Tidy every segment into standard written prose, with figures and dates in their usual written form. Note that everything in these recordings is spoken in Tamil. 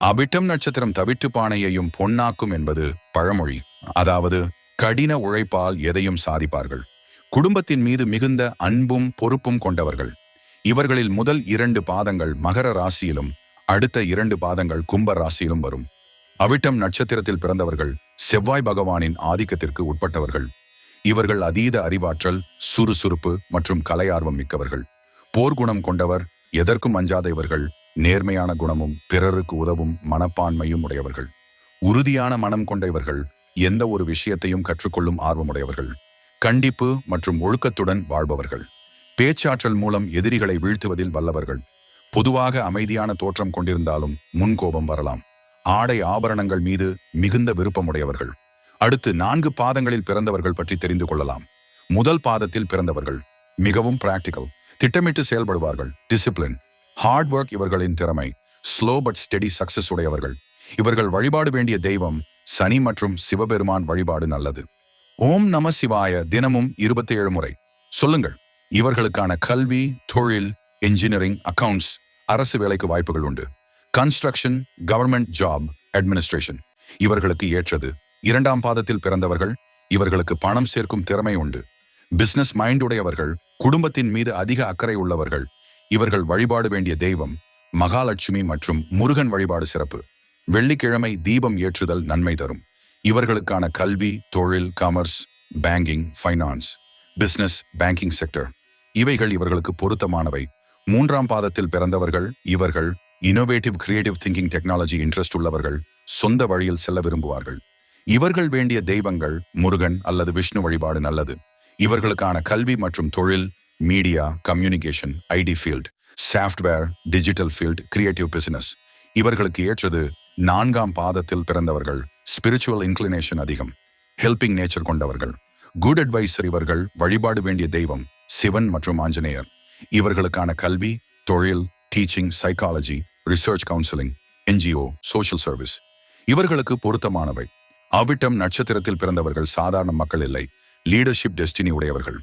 அவிட்டம் நட்சத்திரம் தவிட்டு பானையையும் பொன்னாக்கும் என்பது பழமொழி. அதாவது கடின உழைப்பால் எதையும் சாதிப்பார்கள். குடும்பத்தின் மீது மிகுந்த அன்பும் பொறுப்பும் கொண்டவர்கள். இவர்களில் முதல் 2 பாதங்கள் மகர ராசியிலும் அடுத்த 2 பாதங்கள் கும்ப ராசியிலும் வரும். அவிட்டம் நட்சத்திரத்தில் பிறந்தவர்கள் செவ்வாய் பகவானின் ஆதிக்கத்திற்கு உட்பட்டவர்கள். இவர்கள் அதீத அறிவாற்றல், சுறுசுறுப்பு மற்றும் கலையார்வம் மிக்கவர்கள். போர்க்குணம் கொண்டவர், எதற்கும் அஞ்சாத இவர்கள் நேர்மையான குணமும் பிறருக்கு உதவும் மனப்பான்மையும் உடையவர்கள். உறுதியான மனம் கொண்ட இவர்கள் எந்த ஒரு விஷயத்தையும் கற்றுக்கொள்ளும் ஆர்வமுடையவர்கள். கண்டிப்பு மற்றும் ஒழுக்கத்துடன் வாழ்பவர்கள். பேச்சாற்றல் மூலம் எதிரிகளை வீழ்த்துவதில் வல்லவர்கள். பொதுவாக அமைதியான தோற்றம் கொண்டிருந்தாலும் முன்கோபம் வரலாம். ஆடை ஆபரணங்கள் மீது மிகுந்த விருப்பமுடையவர்கள். அடுத்து 4 பாதங்களில் பிறந்தவர்கள் பற்றி தெரிந்து கொள்ளலாம். முதல் பாதத்தில் பிறந்தவர்கள் மிகவும் பிராக்டிக்கல், திட்டமிட்டு செயல்படுவார்கள். டிசிப்ளின், ஹார்ட் ஒர்க் இவர்களின் திறமை. ஸ்லோ பட் ஸ்டெடி சக்சஸ் உடையவர்கள். இவர்கள் வழிபாடு வேண்டிய தெய்வம் சனி மற்றும் சிவபெருமான் வழிபாடு நல்லது. ஓம் நம சிவாய தினமும் 27 முறை சொல்லுங்கள். இவர்களுக்கான கல்வி, தொழில், இன்ஜினியரிங், அக்கவுண்ட்ஸ், அரசு வேலைக்கு வாய்ப்புகள் உண்டு. கன்ஸ்ட்ரக்ஷன், கவர்மெண்ட் ஜாப், அட்மினிஸ்ட்ரேஷன் இவர்களுக்கு ஏற்றது. 2ஆம் பாதத்தில் பிறந்தவர்கள் இவர்களுக்கு பணம் சேர்க்கும் திறமை உண்டு. பிசினஸ் மைண்ட் உடையவர்கள், குடும்பத்தின் மீது அதிக அக்கறை உள்ளவர்கள். இவர்கள் வழிபாடு வேண்டிய தெய்வம் மகாலட்சுமி மற்றும் முருகன் வழிபாடு சிறப்பு. வெள்ளிக்கிழமை தீபம் ஏற்றுதல் நன்மை தரும். இவர்களுக்கான கல்வி, தொழில், commerce, banking, finance, business, banking sector இவைகள் இவர்களுக்கு பொருத்தமானவை. 3ஆம் பாதத்தில் பிறந்தவர்கள் இவர்கள் innovative, creative thinking, technology interest உள்ளவர்கள். சொந்த வழியில் செல்ல விரும்புவார்கள். இவர்கள் வேண்டிய தெய்வங்கள் முருகன் அல்லது விஷ்ணு வழிபாடு நல்லது. இவர்களுக்கான கல்வி மற்றும் தொழில் media, communication, IT field, software, digital field, creative business இவர்களுக்கு ஏற்றது. 4ஆம் பாதத்தில் பிறந்தவர்கள் ஸ்பிரிச்சுவல் இன்க்ளினேஷன் அதிகம். ஹெல்பிங் நேச்சர் கொண்டவர்கள். குட் அட்வைசர் இவர்கள் வழிபாடு வேண்டிய தெய்வம் சிவன் மற்றும் ஆஞ்சநேயர். இவர்களுக்கான கல்வி, தொழில், teaching, psychology, research counselling, NGO, social service இவர்களுக்கு பொருத்தமானவை. அவிட்டம் நட்சத்திரத்தில் பிறந்தவர்கள் சாதாரண மக்கள் இல்லை, லீடர்ஷிப் டெஸ்டினி உடையவர்கள்.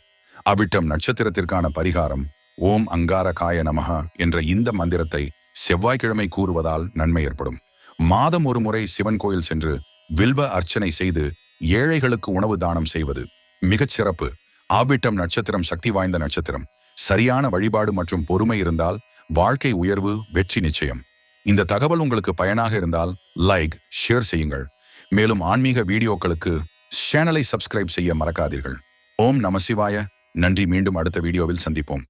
அவிட்டம் நட்சத்திரத்திற்கான பரிகாரம் ஓம் அங்காரகாய நமஹ என்ற இந்த மந்திரத்தை செவ்வாய்க்கிழமை கூறுவதால் நன்மை ஏற்படும். மாதம் ஒரு முறை சிவன் கோயில் சென்று வில்வ அர்ச்சனை செய்து ஏழைகளுக்கு உணவு தானம் செய்வது மிகச் சிறப்பு. அவிட்டம் நட்சத்திரம் சக்தி வாய்ந்த நட்சத்திரம். சரியான வழிபாடு மற்றும் பொறுமை இருந்தால் வாழ்க்கை உயர்வு, வெற்றி நிச்சயம். இந்த தகவல் உங்களுக்கு பயனாக இருந்தால் லைக், ஷேர் செய்யுங்கள். மேலும் ஆன்மீக வீடியோக்களுக்கு சேனலை சப்ஸ்கிரைப் செய்ய மறக்காதீர்கள். ஓம் நம சிவாய. நன்றி. மீண்டும் அடுத்த வீடியோவில் சந்திப்போம்.